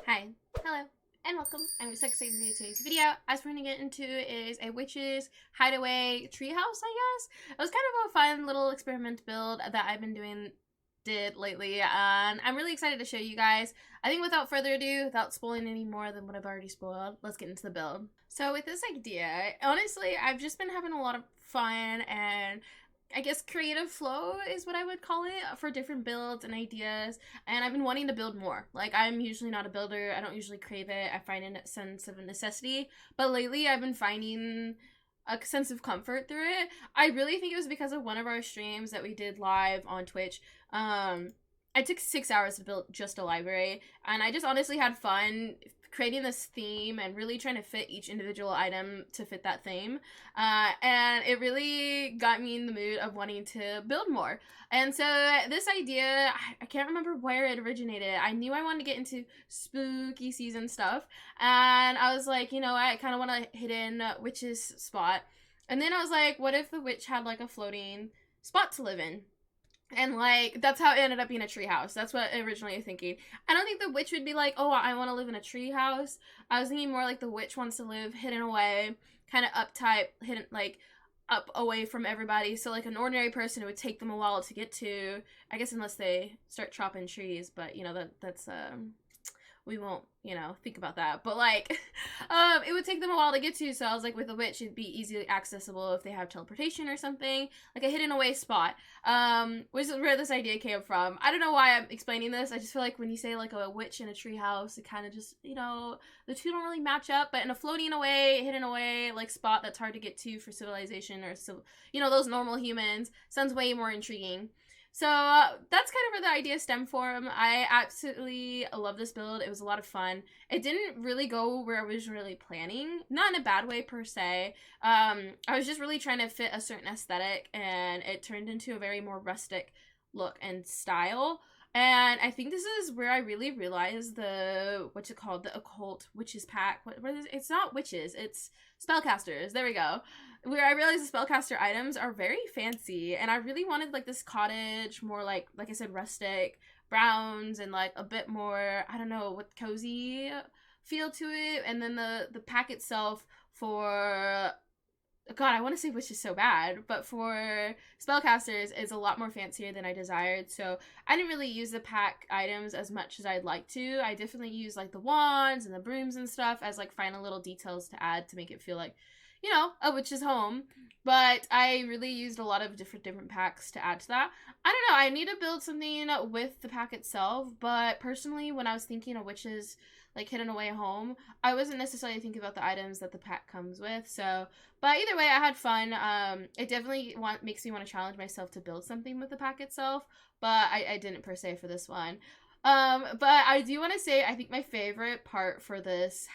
Hi, hello, and welcome. I'm so excited to do today's video. As we're gonna get into is a witch's hideaway treehouse, I guess. It was kind of a fun little experiment build that I've been did lately, and I'm really excited to show you guys. I think without further ado, without spoiling any more than what I've already spoiled, let's get into the build. So with this idea, honestly, I've just been having a lot of fun and I guess creative flow is what I would call it for different builds and ideas, and I've been wanting to build more. Like, I'm usually not a builder, I don't usually crave it, I find a sense of a necessity, but lately I've been finding a sense of comfort through it. I really think it was because of one of our streams that we did live on Twitch. I took 6 hours to build just a library, and I just honestly had fun creating this theme and really trying to fit each individual item to fit that theme. And it really got me in the mood of wanting to build more. And so this idea, I can't remember where it originated. I knew I wanted to get into spooky season stuff. And I was like, you know, I kind of want a hidden witch's spot. And then I was like, what if the witch had like a floating spot to live in? And, like, that's how it ended up being a treehouse. That's what I originally was thinking. I don't think the witch would be like, oh, I want to live in a treehouse. I was thinking more like the witch wants to live hidden away, kind of uptight, hidden, like, up away from everybody. So, like, an ordinary person, it would take them a while to get to. I guess unless they start chopping trees. But, you know, that's we won't, you know, think about that. But, like, it would take them a while to get to, so I was like, with a witch, it'd be easily accessible if they have teleportation or something, like a hidden away spot, which is where this idea came from. I don't know why I'm explaining this. I just feel like when you say, like, a witch in a treehouse, it kind of just, you know, the two don't really match up, but in a floating away, hidden away, like, spot that's hard to get to for civilization or, you know, those normal humans, sounds way more intriguing. So that's kind of where the idea stemmed from. I absolutely love this build. It was a lot of fun. It didn't really go where I was really planning. Not in a bad way per se. I was just really trying to fit a certain aesthetic, and it turned into a very more rustic look and style. And I think this is where I really realized the, what's it called? The occult witches pack. What is it? It's not witches, it's spellcasters. There we go. Where I realized the spellcaster items are very fancy, and I really wanted like this cottage, more like I said, rustic browns, and like a bit more, I don't know, what cozy feel to it. And then the pack itself for, God, I want to say witch is so bad, but for spellcasters is a lot more fancier than I desired. So I didn't really use the pack items as much as I'd like to. I definitely use like the wands and the brooms and stuff as like final little details to add to make it feel like, you know, a witch's home. But I really used a lot of different packs to add to that. I don't know, I need to build something with the pack itself, but personally, when I was thinking of witches like hidden away home, I wasn't necessarily thinking about the items that the pack comes with. So, but either way, I had fun. It definitely makes me want to challenge myself to build something with the pack itself, but I didn't per se for this one. But I do want to say, I think my favorite part for this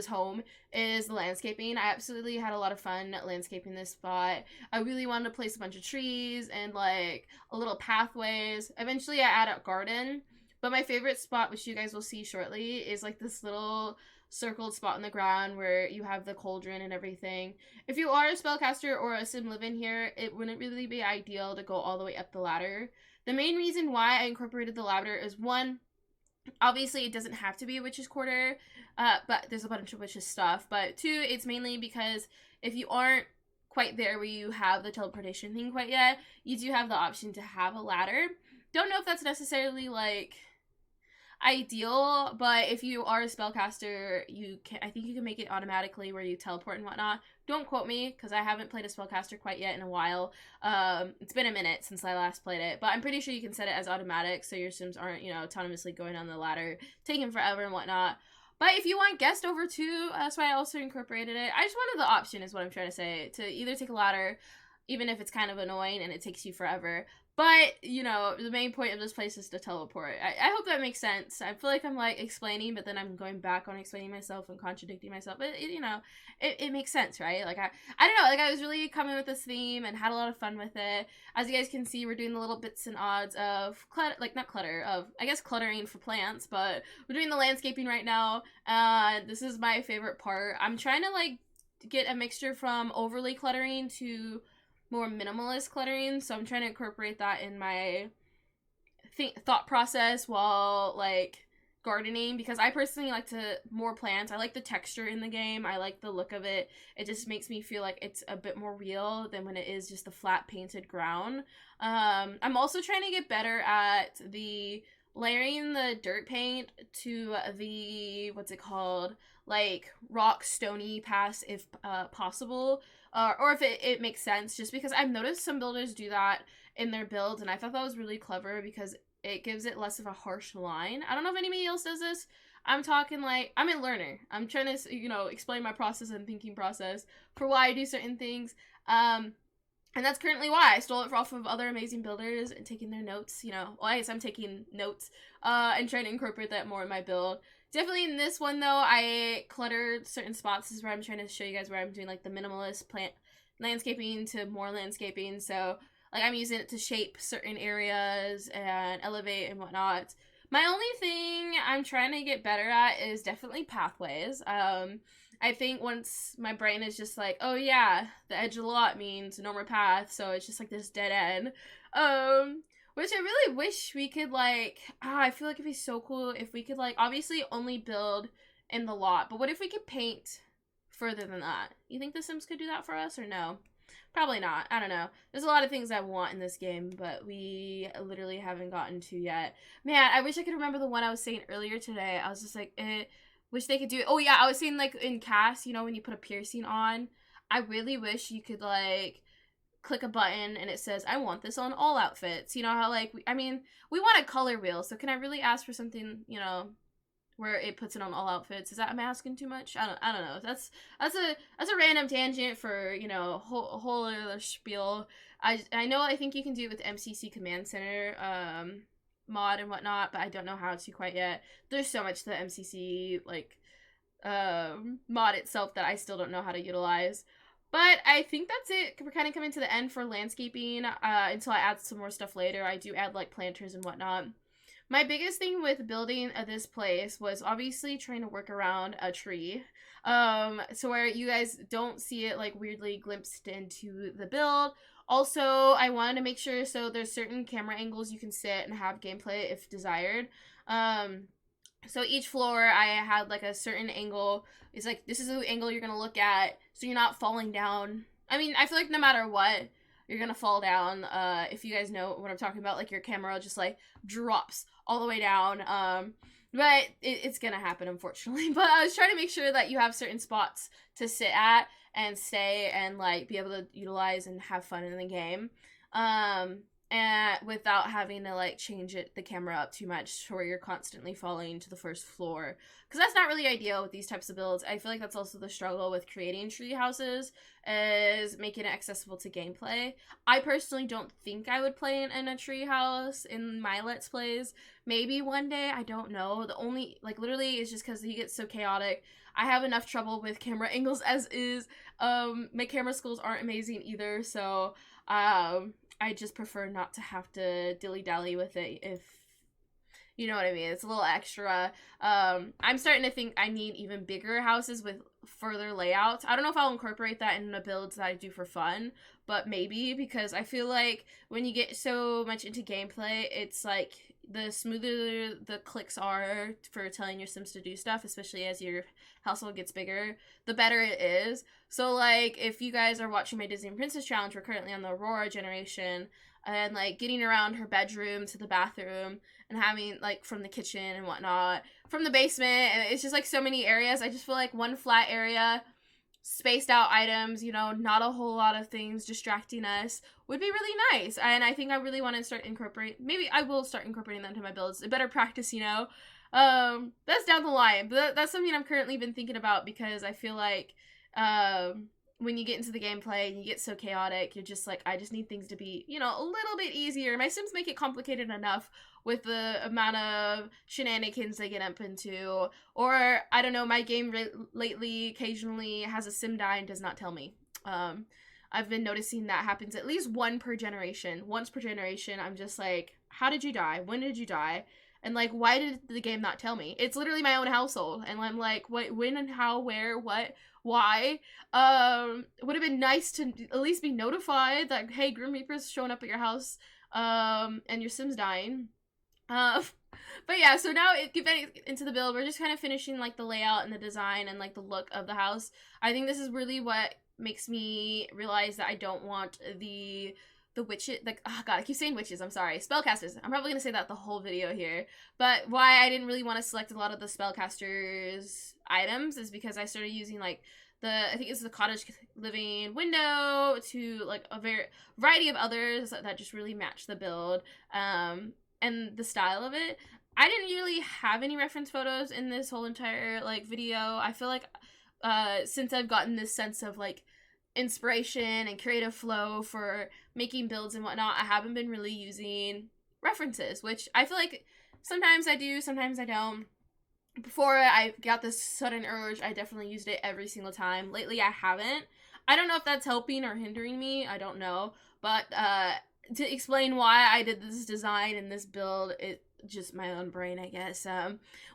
home is the landscaping. I absolutely had a lot of fun landscaping this spot. I really wanted to place a bunch of trees and like a little pathways. Eventually I add a garden, but my favorite spot, which you guys will see shortly, is like this little circled spot in the ground where you have the cauldron and everything. If you are a spellcaster or a sim live in here, it wouldn't really be ideal to go all the way up the ladder. The main reason why I incorporated the ladder is, one, obviously it doesn't have to be a witch's quarter, but there's a bunch of witches stuff. But two, it's mainly because if you aren't quite there where you have the teleportation thing quite yet, you do have the option to have a ladder. Don't know if that's necessarily like ideal, but if you are a spellcaster, I think you can make it automatically where you teleport and whatnot. Don't quote me, because I haven't played a spellcaster quite yet in a while. It's been a minute since I last played it, but I'm pretty sure you can set it as automatic, so your sims aren't, you know, autonomously going on the ladder, taking forever and whatnot. But if you want guest over too, that's why I also incorporated it. I just wanted the option, is what I'm trying to say, to either take a ladder, even if it's kind of annoying and it takes you forever. But, you know, the main point of this place is to teleport. I hope that makes sense. I feel like I'm, like, explaining, but then I'm going back on explaining myself and contradicting myself. But, you know, it makes sense, right? Like, I don't know. Like, I was really coming with this theme and had a lot of fun with it. As you guys can see, we're doing the little bits and odds of, I guess cluttering for plants. But we're doing the landscaping right now. This is my favorite part. I'm trying to, like, get a mixture from overly cluttering to more minimalist cluttering, so I'm trying to incorporate that in my thought process while like gardening, because I personally like to more plants. I like the texture in the game. I like the look of it. It just makes me feel like it's a bit more real than when it is just the flat painted ground. I'm also trying to get better at the layering the dirt paint to the, what's it called, like rock stony pass if possible, or if it makes sense, just because I've noticed some builders do that in their builds, and I thought that was really clever because it gives it less of a harsh line. I don't know if anybody else does this. I'm talking like, I'm a learner. I'm trying to, explain my process and thinking process for why I do certain things. And that's currently why I stole it off of other amazing builders and taking their notes, Well, I guess I'm taking notes, and trying to incorporate that more in my build. Definitely in this one, though, I cluttered certain spots. This is where I'm trying to show you guys where I'm doing, like, the minimalist plant landscaping to more landscaping. So, like, I'm using it to shape certain areas and elevate and whatnot. My only thing I'm trying to get better at is definitely pathways. I think once my brain is just like, oh yeah, the edge of the lot means no more path, so it's just like this dead end. Which I really wish we could, like, I feel like it'd be so cool if we could, like, obviously only build in the lot, but what if we could paint further than that? You think The Sims could do that for us, or no? Probably not. I don't know. There's a lot of things I want in this game, but we literally haven't gotten to yet. Man, I wish I could remember the one I was saying earlier today. I was just like, wish they could do it. Oh, yeah, I was saying, like, in cast, when you put a piercing on, I really wish you could, like, click a button and it says, I want this on all outfits. You know how, like, we want a color wheel, so can I really ask for something, where it puts it on all outfits? Am I asking too much? I don't know. That's a random tangent for, whole other spiel. I think you can do it with MCC Command Center mod and whatnot, but I don't know how to quite yet. There's so much to the MCC like mod itself that I still don't know how to utilize. But I think that's it. We're kind of coming to the end for landscaping until I add some more stuff later. I do add like planters and whatnot. My biggest thing with building this place was obviously trying to work around a tree. So where you guys don't see it like weirdly glimpsed into the build. Also, I wanted to make sure so there's certain camera angles you can sit and have gameplay if desired. So each floor I had like a certain angle. It's like, this is the angle you're going to look at so you're not falling down. I mean, I feel like no matter what, you're going to fall down. If you guys know what I'm talking about, like your camera just like drops all the way down. But it's going to happen, unfortunately. But I was trying to make sure that you have certain spots to sit at and stay and like be able to utilize and have fun in the game. And without having to like change the camera up too much to where you're constantly falling to the first floor, because that's not really ideal with these types of builds. I feel like that's also the struggle with creating tree houses, is making it accessible to gameplay. I personally don't think I would play in a tree house in my Let's Plays. Maybe one day, I don't know. The only, like, literally is just because he gets so chaotic. I have enough trouble with camera angles as is. My camera skills aren't amazing either, so I just prefer not to have to dilly-dally with it, if you know what I mean. It's a little extra. I'm starting to think I need even bigger houses with further layouts. I don't know if I'll incorporate that in the builds that I do for fun, but maybe, because I feel like when you get so much into gameplay, it's like the smoother the clicks are for telling your Sims to do stuff, especially as your household gets bigger, the better it is. So, like, if you guys are watching my Disney Princess Challenge, we're currently on the Aurora generation, and, like, getting around her bedroom to the bathroom, and having, like, from the kitchen and whatnot, from the basement, and it's just, like, so many areas. I just feel like one flat area, spaced out items, not a whole lot of things distracting us, would be really nice. And I think I really want to start incorporating, maybe I will start incorporating that into my builds. A better practice, that's down the line, but that's something I'm currently been thinking about, because I feel like when you get into the gameplay and you get so chaotic, you're just like, I just need things to be, a little bit easier. My Sims make it complicated enough with the amount of shenanigans they get up into. Or, I don't know, my game lately occasionally has a Sim die and does not tell me. I've been noticing that happens at least once per generation. I'm just like, how did you die? When did you die? And, like, why did the game not tell me? It's literally my own household. And I'm like, what, when and how, where, what, why? Would have been nice to at least be notified that, hey, Grim Reaper's showing up at your house, and your Sim's dying. But yeah, so now getting into the build, we're just kind of finishing like the layout and the design and like the look of the house. I think this is really what makes me realize that I don't want the witches, like, oh god, I keep saying witches, I'm sorry, spellcasters. I'm probably gonna say that the whole video here. But why I didn't really want to select a lot of the spellcasters items is because I started using like I think it's the cottage living window to like a variety of others that just really match the build and the style of it. I didn't really have any reference photos in this whole entire like video. I feel like since I've gotten this sense of like inspiration and creative flow for making builds and whatnot, I haven't been really using references, which I feel like sometimes I do, sometimes I don't. Before I got this sudden urge, I definitely used it every single time. Lately, I haven't. I don't know if that's helping or hindering me. I don't know. But to explain why I did this design and this build, it just my own brain, I guess.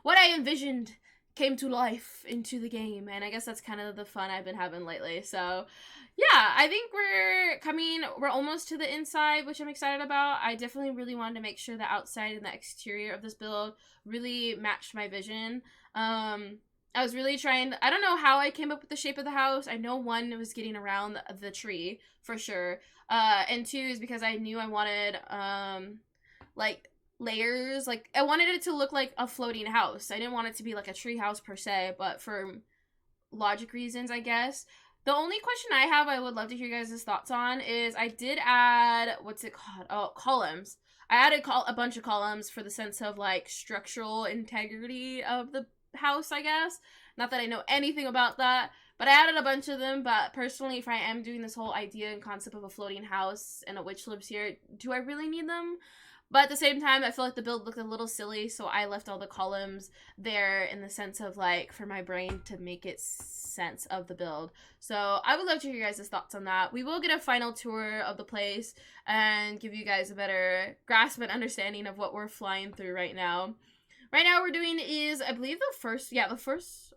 What I envisioned came to life into the game, and I guess that's kind of the fun I've been having lately. So yeah, I think we're almost to the inside, which I'm excited about. I definitely really wanted to make sure the outside and the exterior of this build really matched my vision. I was really trying, I don't know how I came up with the shape of the house. I know one was getting around the tree for sure. And two is because I knew I wanted like layers, like I wanted it to look like a floating house. I didn't want it to be like a tree house per se, but for logic reasons, I guess. The only question I have, I would love to hear you guys' thoughts on, is I did add, what's it called? Oh, columns. I added a bunch of columns for the sense of like structural integrity of the house, I guess. Not that I know anything about that, but I added a bunch of them. But personally, if I am doing this whole idea and concept of a floating house and a witch lives here, do I really need them? But at the same time, I feel like the build looked a little silly, so I left all the columns there in the sense of, like, for my brain to make it sense of the build. So I would love to hear your guys' thoughts on that. We will get a final tour of the place and give you guys a better grasp and understanding of what we're flying through right now. Right now we're doing is, I believe the first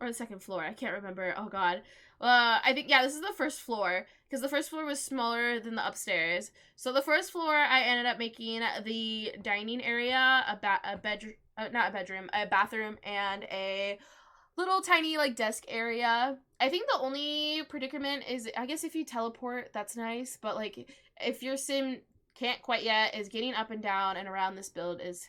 or the second floor. I can't remember. Oh, God. I think, yeah, this is the first floor, because the first floor was smaller than the upstairs. So the first floor, I ended up making the dining area, a bathroom, and a little tiny, like, desk area. I think the only predicament is, I guess if you teleport, that's nice, but, like, if your sim can't quite yet, is getting up and down and around this build is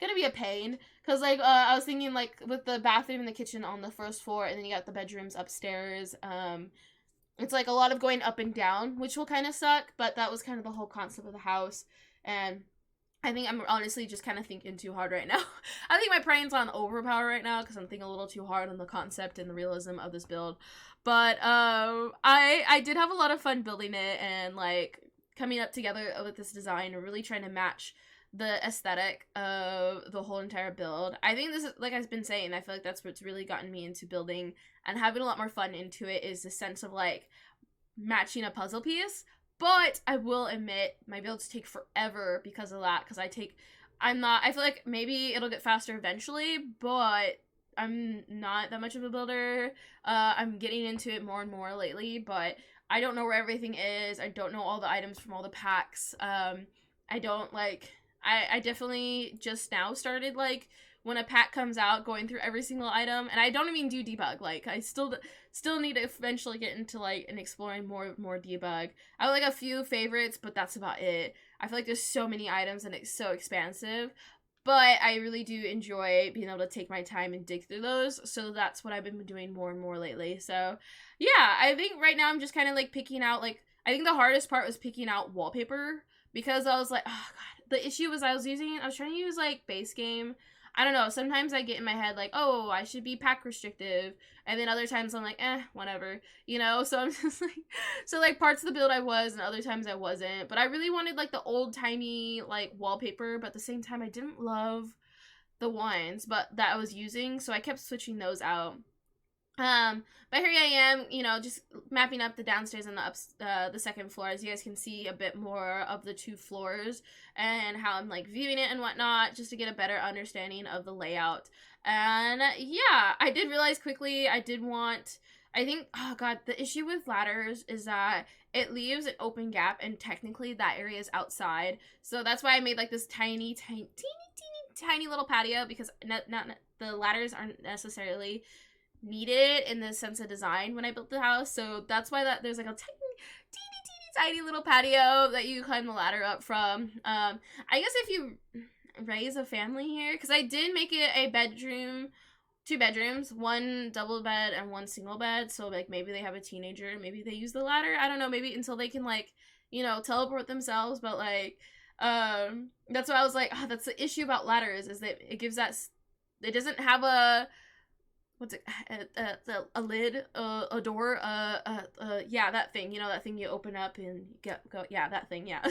gonna be a pain, because like I was thinking like with the bathroom and the kitchen on the first floor, and then you got the bedrooms upstairs, it's like a lot of going up and down, which will kind of suck, but that was kind of the whole concept of the house. And I think I'm honestly just kind of thinking too hard right now. I think my brain's on overpower right now because I'm thinking a little too hard on the concept and the realism of this build. But I did have a lot of fun building it and like coming up together with this design and really trying to match the aesthetic of the whole entire build. I think this is, like I've been saying, I feel like that's what's really gotten me into building and having a lot more fun into it, is the sense of like matching a puzzle piece. But I will admit my builds take forever because of that, because I feel like maybe it'll get faster eventually, but I'm not that much of a builder. I'm getting into it more and more lately, but I don't know where everything is. I don't know all the items from all the packs. I don't like, I definitely just now started, like, when a pack comes out, going through every single item, and I don't even do debug. Like, I still need to eventually get into, like, and exploring more debug. I have, like, a few favorites, but that's about it. I feel like there's so many items, and it's so expansive, but I really do enjoy being able to take my time and dig through those, so that's what I've been doing more and more lately. So, yeah, I think right now I'm just kind of, like, picking out, like, I think the hardest part was picking out wallpaper, because I was like, oh, God. The issue was I was trying to use, like, base game. I don't know, sometimes I get in my head, like, oh, I should be pack restrictive, and then other times I'm like, whatever, you know, so I'm just like, so, like, parts of the build I was, and other times I wasn't, but I really wanted, like, the old-timey, like, wallpaper, but at the same time, I didn't love the ones, but that I was using, so I kept switching those out. But here I am, you know, just mapping up the downstairs and the second floor. As you guys can see a bit more of the two floors and how I'm, like, viewing it and whatnot, just to get a better understanding of the layout. And yeah, I did realize quickly I think, oh God, the issue with ladders is that it leaves an open gap, and technically that area is outside. So that's why I made, like, this teeny tiny little patio because the ladders aren't necessarily needed in the sense of design when I built the house. So that's why there's like a tiny little patio that you climb the ladder up from. I guess if you raise a family here, because I did make it a bedroom, 2 bedrooms, 1 double bed and 1 single bed, so like maybe they have a teenager, maybe they use the ladder, I don't know, maybe until they can like, you know, teleport themselves. But like that's why I was like, oh, that's the issue about ladders, is that it gives that, it doesn't have a, what's it, a lid, a door, yeah, that thing, you know, that thing you open up and go, yeah, that thing, yeah.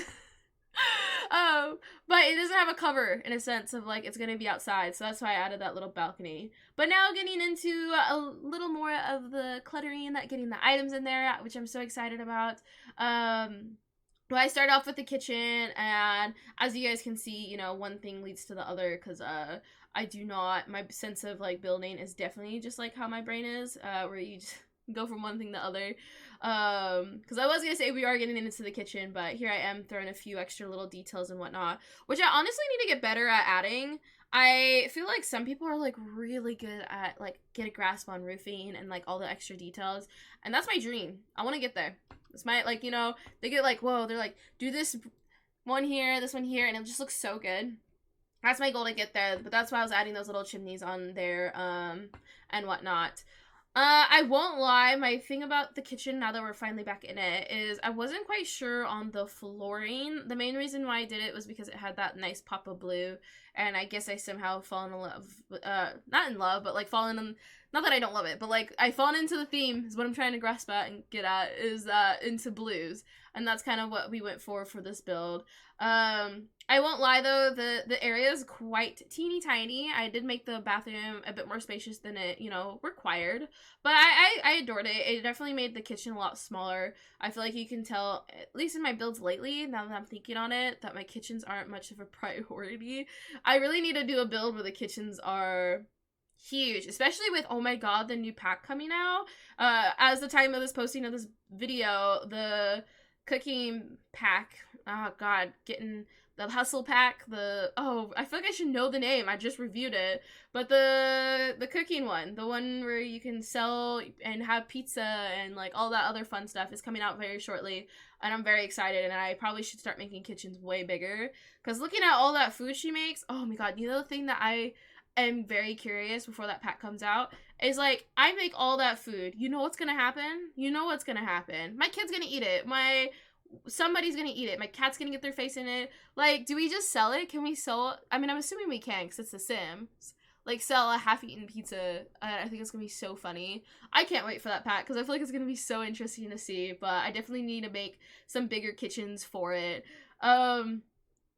But it doesn't have a cover in a sense of like it's gonna be outside, so that's why I added that little balcony. But now getting into a little more of the cluttering, that getting the items in there, which I'm so excited about. Well, I start off with the kitchen, and as you guys can see, you know, one thing leads to the other, because I do not, my sense of like building is definitely just like how my brain is, where you just go from one thing to the other. Because I was gonna say we are getting into the kitchen, but here I am throwing a few extra little details and whatnot, which I honestly need to get better at adding. I feel like some people are like really good at like get a grasp on roofing and like all the extra details, and that's my dream. I want to get there. It's my, like, you know, they get like, whoa, they're like, do this one here, this one here, and it just looks so good. That's my goal, to get there. But that's why I was adding those little chimneys on there and whatnot. I won't lie, my thing about the kitchen, now that we're finally back in it, is I wasn't quite sure on the flooring. The main reason why I did it was because it had that nice pop of blue, and I guess I somehow fallen in love, not in love, but like fallen in, not that I don't love it, but like I've fallen into the theme, is what I'm trying to grasp at and get at, is into blues, and that's kind of what we went for this build. I won't lie though, the area is quite teeny tiny. I did make the bathroom a bit more spacious than it, you know, required, but I adored it. It definitely made the kitchen a lot smaller. I feel like you can tell, at least in my builds lately, now that I'm thinking on it, that my kitchens aren't much of a priority. I really need to do a build where the kitchens are huge, especially with, oh my god, the new pack coming out. As the time of this posting of this video, the cooking pack, oh god, getting the hustle pack, I feel like I should know the name, I just reviewed it, but the cooking one, the one where you can sell and have pizza and like all that other fun stuff, is coming out very shortly, and I'm very excited, and I probably should start making kitchens way bigger, because looking at all that food she makes, oh my god, you know, the thing that I am very curious before that pack comes out is like, I make all that food, you know what's gonna happen? You know what's gonna happen. My kid's gonna eat it, somebody's gonna eat it, my cat's gonna get their face in it. Like, do we just sell it? Can we sell it? I mean, I'm assuming we can, because it's The Sims. Like, sell a half-eaten pizza. I think it's gonna be so funny. I can't wait for that pack, because I feel like it's gonna be so interesting to see, but I definitely need to make some bigger kitchens for it.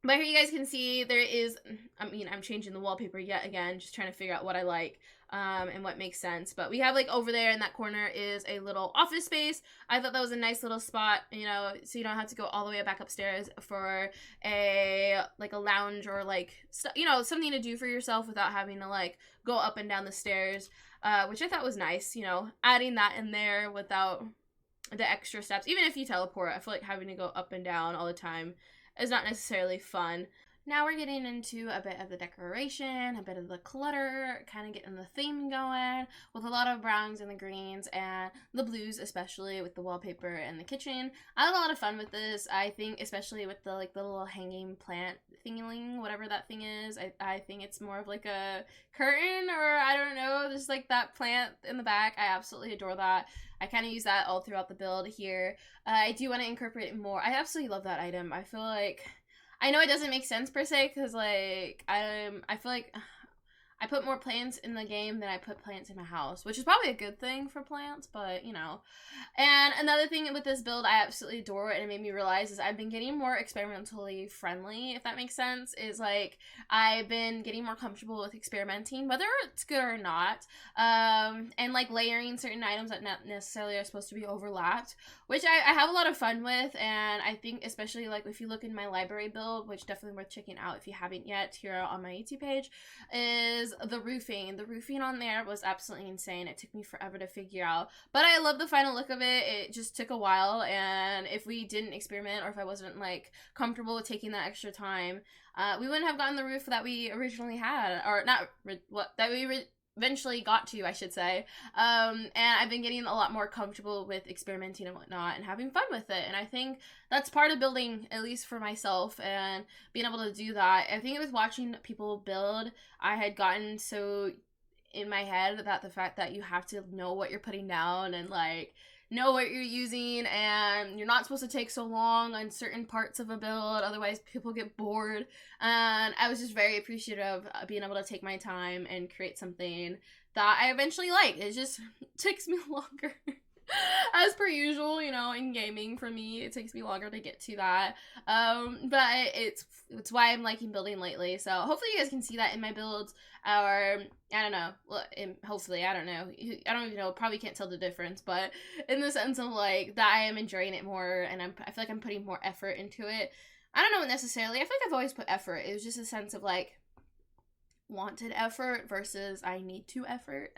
But here you guys can see there is, I mean, I'm changing the wallpaper yet again, just trying to figure out what I like, and what makes sense. But we have, like, over there in that corner is a little office space. I thought that was a nice little spot, you know, so you don't have to go all the way back upstairs for a lounge, or, like, you know, something to do for yourself without having to, like, go up and down the stairs, which I thought was nice, you know, adding that in there without the extra steps. Even if you teleport, I feel like having to go up and down all the time is not necessarily fun. Now we're getting into a bit of the decoration, a bit of the clutter, kind of getting the theme going, with a lot of browns and the greens and the blues, especially with the wallpaper and the kitchen. I had a lot of fun with this. I think especially with the the little hanging plant thingy, whatever that thing is. I think it's more of like a curtain, or I don't know, just like that plant in the back. I absolutely adore that. I kind of use that all throughout the build here. I do want to incorporate it more. I absolutely love that item. I feel like, I know it doesn't make sense per se, because like I feel like I put more plants in the game than I put plants in my house, which is probably a good thing for plants, but you know. And another thing with this build I absolutely adore, and it made me realize, is I've been getting more experimentally friendly, if that makes sense. Is like, I've been getting more comfortable with experimenting, whether it's good or not, and like layering certain items that not necessarily are supposed to be overlapped, which I have a lot of fun with. And I think especially like if you look in my library build, which definitely worth checking out if you haven't yet here on my YouTube page, is is the roofing. The roofing on there was absolutely insane. It took me forever to figure out, but I love the final look of it. It just took a while, and if we didn't experiment, or if I wasn't like comfortable with taking that extra time, we wouldn't have gotten the roof that we originally had, or not eventually got to, I should say. And I've been getting a lot more comfortable with experimenting and whatnot and having fun with it. And I think that's part of building, at least for myself, and being able to do that. I think it was watching people build, I had gotten so in my head that the fact that you have to know what you're putting down and like know what you're using, and you're not supposed to take so long on certain parts of a build, otherwise people get bored. And I was just very appreciative of being able to take my time and create something that I eventually like. It just takes me longer. As per usual, you know, in gaming, for me, it takes me longer to get to that. But it's why I'm liking building lately. So hopefully you guys can see that in my builds, or I don't know. Well, hopefully, I don't know. I don't even know. Probably can't tell the difference, but in the sense of like that, I am enjoying it more, and I feel like I'm putting more effort into it. I don't know necessarily. I feel like I've always put effort. It was just a sense of like wanted effort versus I need to effort.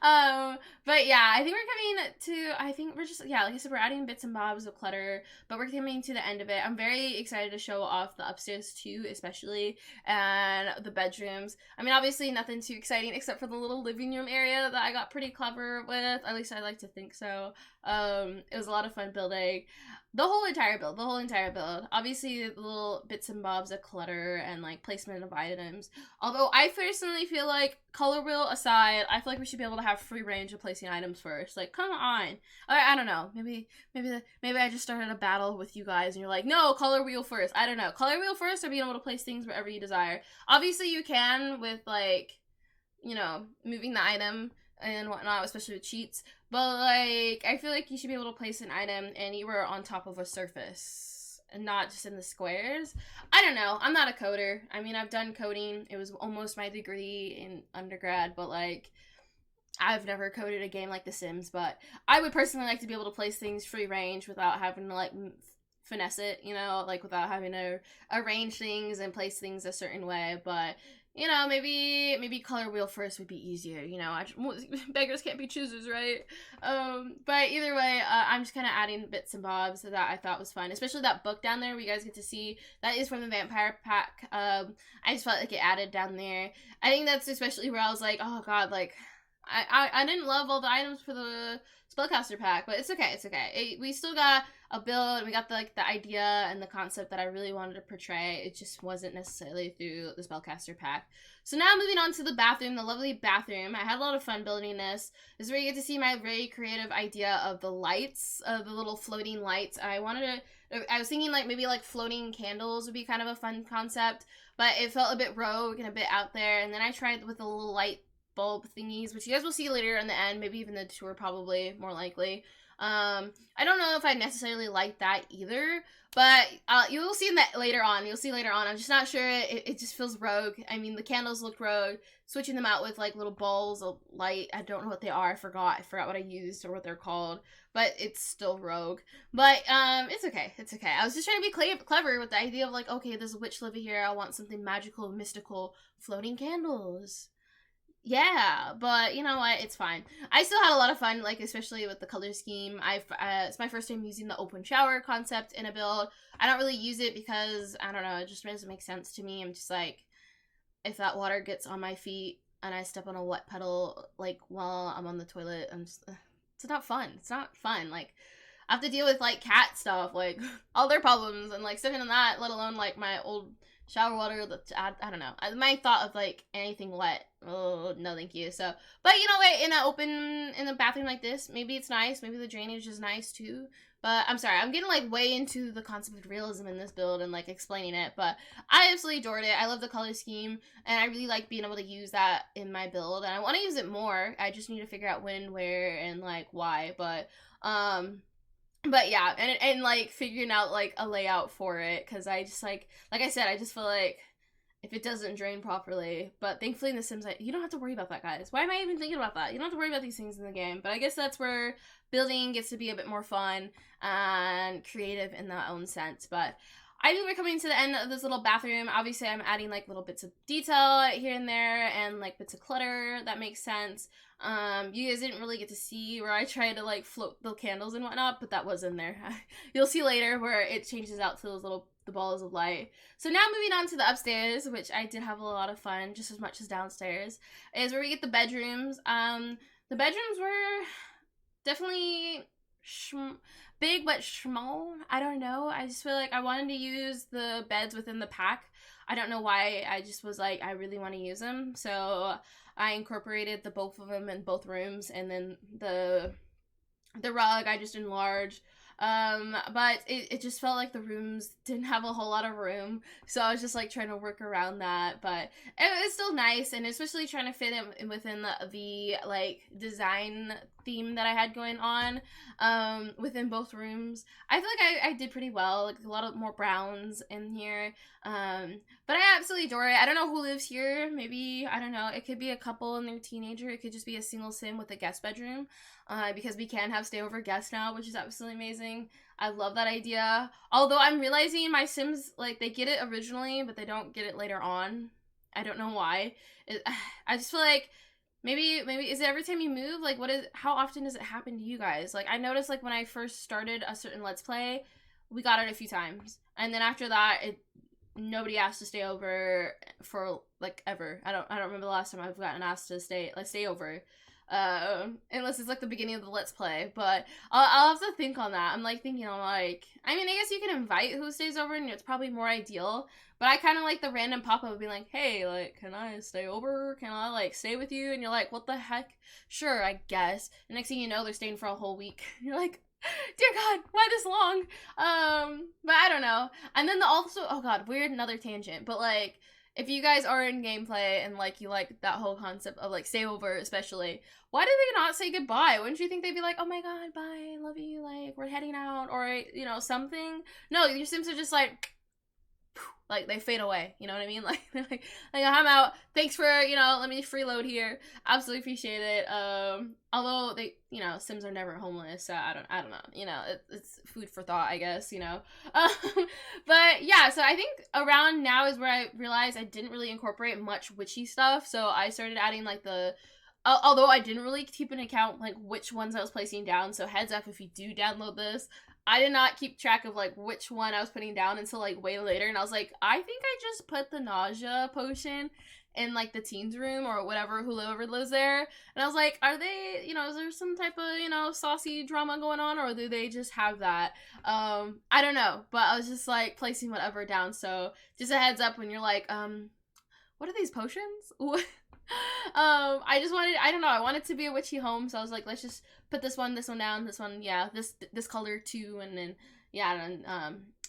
But yeah, I think we're just, yeah, like I said, we're adding bits and bobs of clutter, but we're coming to the end of it. I'm very excited to show off the upstairs too, especially, and the bedrooms. I mean, obviously nothing too exciting except for the little living room area that I got pretty clever with, at least I like to think so. It was a lot of fun building the whole entire build. Obviously, the little bits and bobs of clutter and like placement of items. Although I personally feel like, color wheel aside, I feel like we should be able to have free range of placing items first. Like, come on. I don't know. Maybe I just started a battle with you guys and you're like, no, color wheel first. I don't know. Color wheel first, or being able to place things wherever you desire. Obviously, you can with like, you know, moving the item and whatnot, especially with cheats. But like, I feel like you should be able to place an item and you were on top of a surface and not just in the squares. I don't know. I'm not a coder. I mean, I've done coding. It was almost my degree in undergrad, but like, I've never coded a game like The Sims. But I would personally like to be able to place things free range without having to like finesse it, you know, like without having to arrange things and place things a certain way. But you know, maybe color wheel first would be easier, you know. Beggars can't be choosers, right? But either way, I'm just kind of adding bits and bobs that I thought was fun, especially that book down there where you guys get to see. That is from the Vampire Pack. I just felt like it added down there. I think that's especially where I was like, oh god, like I didn't love all the items for the Spellcaster Pack, but it's okay. We still got a build, we got the idea and the concept that I really wanted to portray. It just wasn't necessarily through the Spellcaster Pack. So now moving on to the bathroom, the lovely bathroom. I had a lot of fun building this. This is where you get to see my very creative idea of the lights, the little floating lights. I was thinking like maybe like floating candles would be kind of a fun concept, but it felt a bit rogue and a bit out there. And then I tried with the little light bulb thingies, which you guys will see later in the end, maybe even the tour, probably more likely. I don't know if I necessarily like that either, but you will see that later on. You'll see later on. I'm just not sure. It just feels rogue. I mean, the candles look rogue. Switching them out with like little balls of light. I don't know what they are. I forgot what I used or what they're called, but it's still rogue. But it's okay. I was just trying to be clever with the idea of like, okay, there's a witch living here. I want something magical, mystical, floating candles. Yeah, but you know what? It's fine. I still had a lot of fun, like especially with the color scheme. It's my first time using the open shower concept in a build. I don't really use it because I don't know. It just doesn't make sense to me. I'm just like, if that water gets on my feet and I step on a wet puddle, like while I'm on the toilet, it's not fun. It's not fun. Like I have to deal with like cat stuff, like all their problems, and like stepping on that, let alone like my old shower water. I don't know. My thought of like anything wet. Oh no, thank you. So, but you know what? In a bathroom like this, maybe it's nice. Maybe the drainage is nice too. But I'm sorry, I'm getting like way into the concept of realism in this build and like explaining it. But I absolutely adored it. I love the color scheme, and I really like being able to use that in my build. And I want to use it more. I just need to figure out when, where, and like why. But yeah, and like figuring out like a layout for it, because I just like I said, I just feel like if it doesn't drain properly, but thankfully in The Sims, you don't have to worry about that, guys. Why am I even thinking about that? You don't have to worry about these things in the game, but I guess that's where building gets to be a bit more fun and creative in that own sense. But I think we're coming to the end of this little bathroom. Obviously, I'm adding like little bits of detail here and there and like bits of clutter. That makes sense. You guys didn't really get to see where I tried to like float the candles and whatnot, but that was in there. You'll see later where it changes out to those little the balls of light. So now moving on to the upstairs, which I did have a lot of fun, just as much as downstairs, is where we get the bedrooms. The bedrooms were definitely big but small. I don't know. I just feel like I wanted to use the beds within the pack. I don't know why. I just was like, I really want to use them. So I incorporated the both of them in both rooms, and then the rug I just enlarged. But it just felt like the rooms didn't have a whole lot of room, so I was just like trying to work around that, but it's still nice, and especially trying to fit it within the like design theme that I had going on within both rooms. I feel like I did pretty well, like a lot of more browns in here, but I absolutely adore it. I don't know who lives here. Maybe, I don't know, it could be a couple and their teenager. It could just be a single sim with a guest bedroom, because we can have stay over guests now, which is absolutely amazing. I love that idea. Although I'm realizing my Sims, like, they get it originally, but they don't get it later on. I don't know why. I just feel like maybe is it every time you move? Like, how often does it happen to you guys? Like, I noticed, like, when I first started a certain Let's Play, we got it a few times. And then after that, nobody asked to stay over for, like, ever. I don't remember the last time I've gotten asked to stay over. Unless it's like the beginning of the Let's Play, but I'll have to think on that. I'm like thinking, like, I mean, I guess you can invite who stays over, and it's probably more ideal, but I kind of like the random pop-up of being like, hey, like, can I stay over? Can I, like, stay with you? And you're like, what the heck? Sure, I guess. And next thing you know, they're staying for a whole week. You're like, dear God, why this long? But I don't know. And then also, oh God, weird, another tangent, but like, if you guys are in gameplay and, like, you like that whole concept of, like, stay over especially, why do they not say goodbye? Wouldn't you think they'd be like, oh my God, bye, love you, like, we're heading out, or, you know, something? No, your Sims are just like they fade away, you know what I mean? Like, I'm out, thanks for, you know, let me freeload here, absolutely appreciate it. Although they, you know, Sims are never homeless, so I don't know, you know, it's food for thought, I guess, you know. But yeah, so I think around now is where I realized I didn't really incorporate much witchy stuff, so I started adding, like, although I didn't really keep an account, like, which ones I was placing down, so heads up if you do download this, I did not keep track of, like, which one I was putting down until, like, way later, and I was like, I think I just put the nausea potion in, like, the teens room, or whatever, whoever lives there, and I was like, are they, you know, is there some type of, you know, saucy drama going on, or do they just have that? I don't know, but I was just, like, placing whatever down, so just a heads up when you're like, what are these potions? I just wanted, I don't know, I wanted to be a witchy home, so I was like, let's just put this one down, this one, yeah, this color too, and then, yeah, and,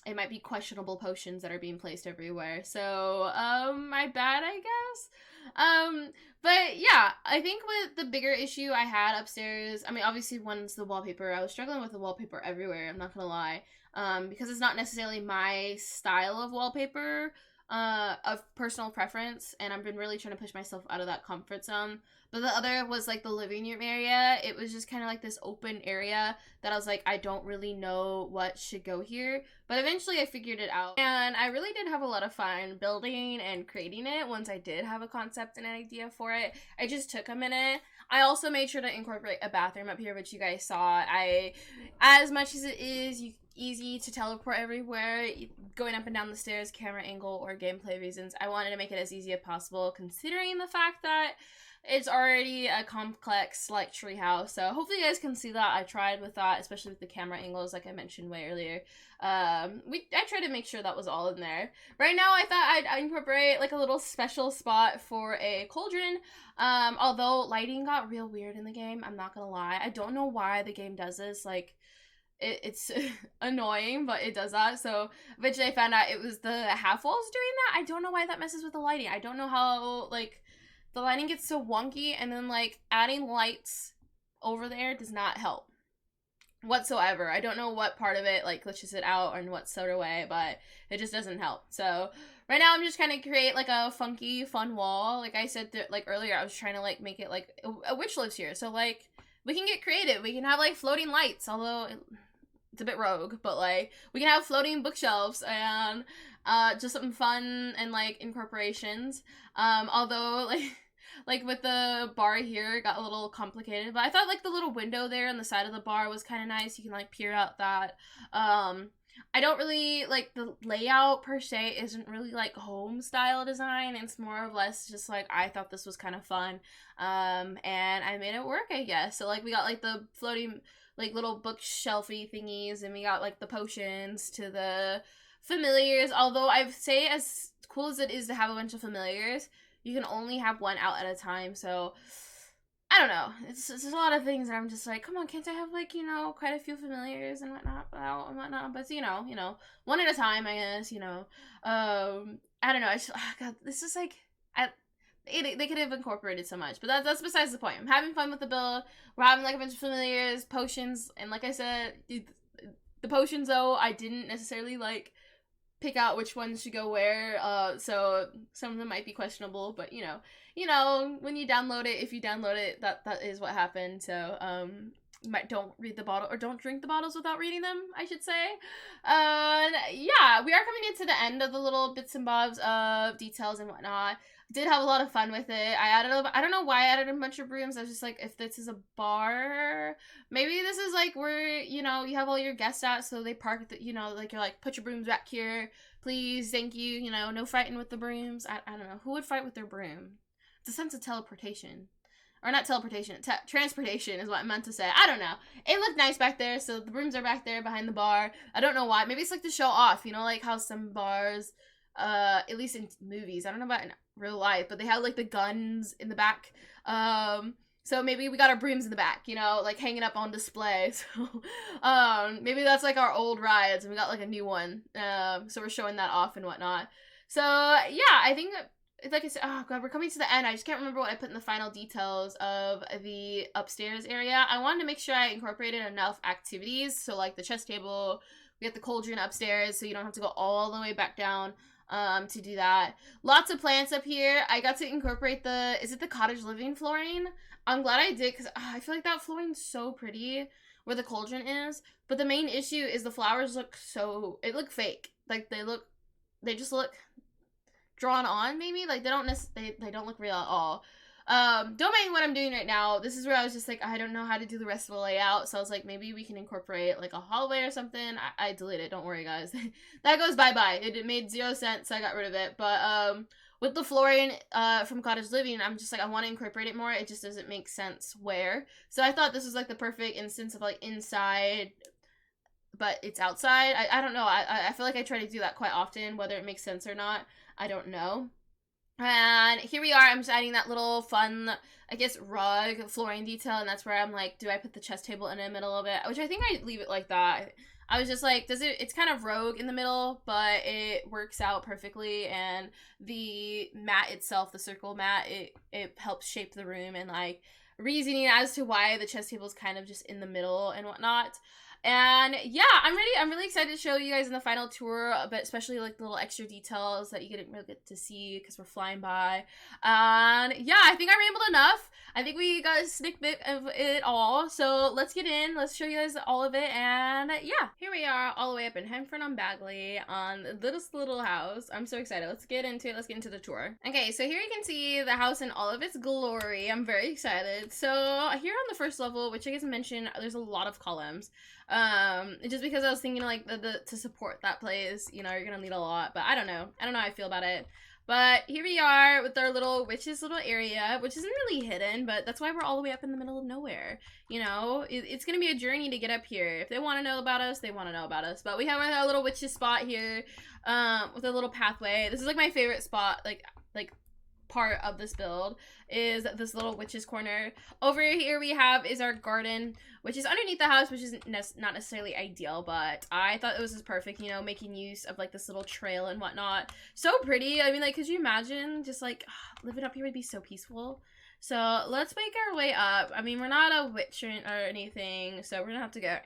it might be questionable potions that are being placed everywhere, so, my bad, I guess. But yeah, I think with the bigger issue I had upstairs, I mean, obviously one's the wallpaper. I was struggling with the wallpaper everywhere, I'm not gonna lie, because it's not necessarily my style of wallpaper, of personal preference, and I've been really trying to push myself out of that comfort zone. But the other was, like, the living room area. It was just kind of like this open area that I was like, I don't really know what should go here, but eventually I figured it out, and I really did have a lot of fun building and creating it once I did have a concept and an idea for it. It just took a minute. I also made sure to incorporate a bathroom up here, which you guys saw. As much as it is easy to teleport everywhere, going up and down the stairs, camera angle, or gameplay reasons, I wanted to make it as easy as possible, considering the fact that it's already a complex, like, treehouse. So hopefully you guys can see that. I tried with that, especially with the camera angles, like I mentioned way earlier. I tried to make sure that was all in there. Right now, I thought I'd incorporate, like, a little special spot for a cauldron. Although lighting got real weird in the game, I'm not gonna lie. I don't know why the game does this, like, it's annoying, but it does that. So eventually I found out it was the half walls doing that. I don't know why that messes with the lighting. I don't know how, like, the lighting gets so wonky, and then, like, adding lights over there does not help whatsoever. I don't know what part of it, like, glitches it out or in what sort of way, but it just doesn't help. So right now I'm just kind of create, like, a funky, fun wall. Like I said, like, earlier, I was trying to, like, make it, like, a witch lives here. So, like, we can get creative. We can have, like, floating lights, although it's a bit rogue, but like we can have floating bookshelves and just something fun and like incorporations. Although like with the bar here, it got a little complicated, but I thought like the little window there on the side of the bar was kind of nice. You can like peer out that. I don't really like the layout per se isn't really like home style design. It's more or less just like I thought this was kind of fun. And I made it work, I guess. So like we got like the floating like little bookshelfy thingies, and we got like the potions to the familiars. Although I'd say as cool as it is to have a bunch of familiars, you can only have one out at a time. So I don't know. It's a lot of things that I'm just like, come on, can't I have like, you know, quite a few familiars and whatnot, and whatnot. But you know, one at a time, I guess. You know, I don't know. I just, oh God, this is like, they could have incorporated so much, but that's besides the point. I'm having fun with the build. We're having like a bunch of familiars, potions, and like I said, the potions though, I didn't necessarily like pick out which ones should go where. So some of them might be questionable, but you know, when you download it, if you download it, that is what happened. So don't read the bottle, or don't drink the bottles without reading them, I should say. Yeah, we are coming into the end of the little bits and bobs of details and whatnot. Did have a lot of fun with it. I don't know why I added a bunch of brooms. I was just like, if this is a bar, maybe this is like where, you know, you have all your guests at, so they park the, you know, like you're like, put your brooms back here, please, thank you, you know, no fighting with the brooms. I don't know, who would fight with their broom? It's a sense of teleportation. Or not teleportation, transportation is what I meant to say. I don't know. It looked nice back there, so the brooms are back there behind the bar. I don't know why. Maybe it's like to show off, you know, like how some bars, at least in movies, I don't know about in real life, but they have like the guns in the back. So maybe we got our brooms in the back, you know, like hanging up on display. So maybe that's like our old rides and we got like a new one. So we're showing that off and whatnot. So yeah, I think like I said, oh God, we're coming to the end. I just can't remember what I put in the final details of the upstairs area. I wanted to make sure I incorporated enough activities. So like the chess table, we got the cauldron upstairs, so you don't have to go all the way back down to do that. Lots of plants up here. I got to incorporate is it the cottage living flooring? I'm glad I did, because I feel like that flooring's so pretty where the cauldron is. But the main issue is the flowers look fake. Like they just look drawn on, maybe. Like they don't look real at all. Don't mind what I'm doing right now. This is where I was just like, I don't know how to do the rest of the layout, so I was like, maybe we can incorporate like a hallway or something. I deleted it, don't worry guys. That goes bye-bye. It made 0 sense, so I got rid of it. But with the flooring from Cottage Living, I'm just like, I want to incorporate it more. It just doesn't make sense where. So I thought this was like the perfect instance of like inside, but it's outside. I don't know. I feel like I try to do that quite often, whether it makes sense or not. I don't know. And here we are. I'm just adding that little fun, I guess, rug flooring detail, and that's where I'm like, do I put the chess table in the middle of it? Which I think I leave it like that. I was just like, it's kind of rogue in the middle, but it works out perfectly, and the mat itself, the circle mat, it helps shape the room, and like reasoning as to why the chess table is kind of just in the middle and whatnot. And yeah, I'm really excited to show you guys in the final tour, but especially like the little extra details that you didn't really get to see because we're flying by. And yeah, I think I rambled enough. I think we got a sneak peek of it all. So let's get in. Let's show you guys all of it. And yeah, here we are all the way up in Hemford on Bagley on this little house. I'm so excited. Let's get into it. Let's get into the tour. Okay, so here you can see the house in all of its glory. I'm very excited. So here on the first level, which I guess I mentioned, there's a lot of columns. Just because I was thinking like to support that place, you know, you're gonna need a lot, but I don't know how I feel about it. But here we are with our little witch's little area, which isn't really hidden, but that's why we're all the way up in the middle of nowhere. You know, it's gonna be a journey to get up here. If they want to know about us, they want to know about us. But we have our little witch's spot here, with a little pathway. This is like my favorite spot, like part of this build is this little witch's corner. Over here we have is our garden, which is underneath the house, which is not necessarily ideal, but I thought it was just perfect, you know, making use of like this little trail and whatnot. So pretty. I mean, like, could you imagine just like living up here would be so peaceful. So let's make our way up. I mean, we're not a witch or anything, so we're gonna have to go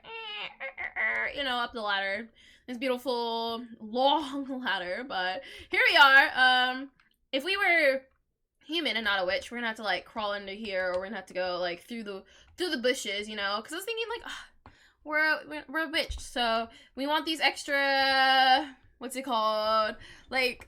you know, up the ladder, this beautiful long ladder. But here we are. If we were human and not a witch, we're gonna have to like crawl into here, or we're gonna have to go like through the bushes, you know, because I was thinking like, we're a witch, so we want these extra, what's it called, like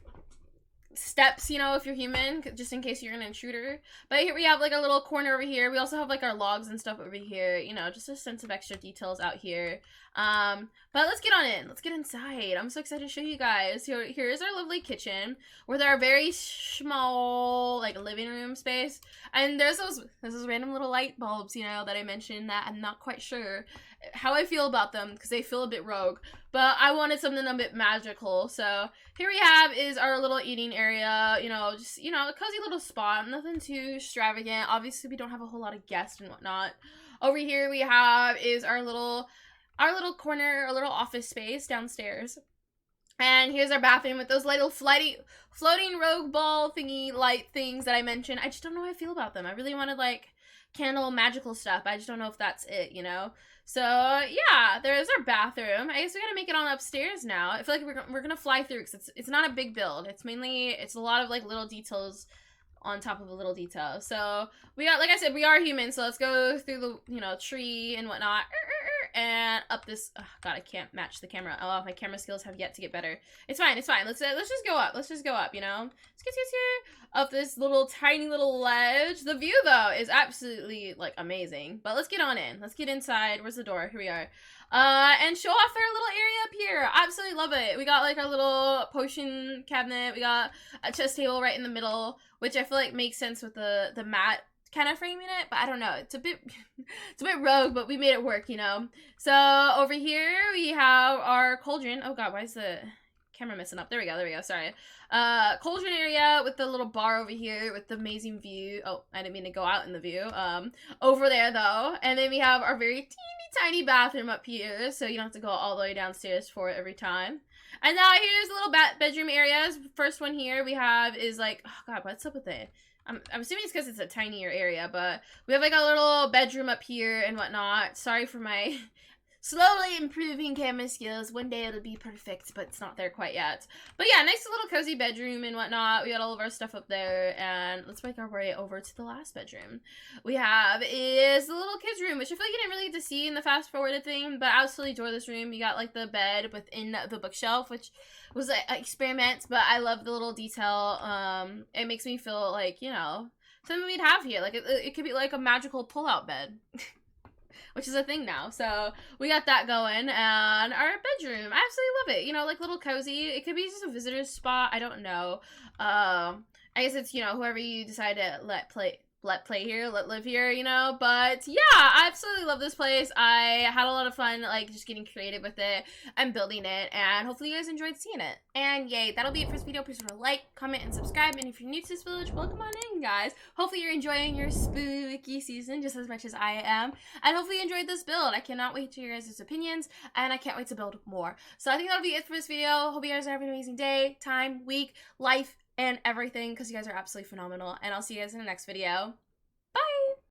steps, you know, if you're human, just in case you're an intruder. But here we have like a little corner over here. We also have like our logs and stuff over here, you know, just a sense of extra details out here. But let's get on in. Let's get inside. I'm so excited to show you guys. Here's our lovely kitchen with our very small like living room space. And there's those random little light bulbs, you know, that I mentioned that I'm not quite sure how I feel about them because they feel a bit rogue. But I wanted something a bit magical. So here we have is our little eating area, you know, just, you know, a cozy little spot, nothing too extravagant. Obviously, we don't have a whole lot of guests and whatnot. Over here we have is our little corner, our little office space downstairs. And here's our bathroom with those little floating rogue ball thingy light things that I mentioned. I just don't know how I feel about them. I really wanted like candle magical stuff. I just don't know if that's it, you know? So yeah, there's our bathroom. I guess we gotta make it on upstairs now. I feel like we're gonna fly through because it's not a big build. It's a lot of like little details on top of a little detail. So we got, like I said, we are human. So let's go through the, you know, tree and whatnot, and up this. Oh God, I can't match the camera. Oh, my camera skills have yet to get better. It's fine. It's fine. Let's just go up. Let's just go up. You know, let's get up this little tiny little ledge. The view though is absolutely like amazing. But let's get on in. Let's get inside. Where's the door? Here we are. And show off our little area up here. Absolutely love it. We got like our little potion cabinet. We got a chest table right in the middle, which I feel like makes sense with the mat kind of framing it, but I don't know. It's a bit rogue, but we made it work, you know. So over here we have our cauldron. Oh God, why is the camera messing up? There we go. Sorry. Cauldron area with the little bar over here with the amazing view. Oh, I didn't mean to go out in the view. Over there though, and then we have our very teeny tiny bathroom up here, so you don't have to go all the way downstairs for it every time. And now here's the little bedroom areas. First one here we have is like, oh God, what's up with it? I'm assuming it's because it's a tinier area, but we have like a little bedroom up here and whatnot. Sorry for my slowly improving camera skills. One day it'll be perfect, but it's not there quite yet. But yeah, nice little cozy bedroom and whatnot. We got all of our stuff up there, and let's make our way over to the last bedroom. We have is the little kids room, which I feel like you didn't really get to see in the fast forwarded thing, but I absolutely adore this room. You got like the bed within the bookshelf, which was an experiment, but I love the little detail. It makes me feel like, you know, something we'd have here. Like it could be like a magical pull-out bed. Which is a thing now. So we got that going, and our bedroom. I absolutely love it. You know, like little cozy. It could be just a visitor's spot. I don't know. I guess it's, you know, whoever you decide to let play here, let live here, you know. But yeah, I absolutely love this place. I had a lot of fun like just getting creative with it and building it, and hopefully you guys enjoyed seeing it. And yay, that'll be it for this video. Please remember to like, comment, and subscribe. And if you're new to this village, welcome on in, guys. Hopefully you're enjoying your spooky season just as much as I am, and hopefully you enjoyed this build. I cannot wait to hear your guys' opinions, and I can't wait to build more. So I think that'll be it for this video. Hope you guys are having an amazing day, time, week, life, and everything, because you guys are absolutely phenomenal. And I'll see you guys in the next video.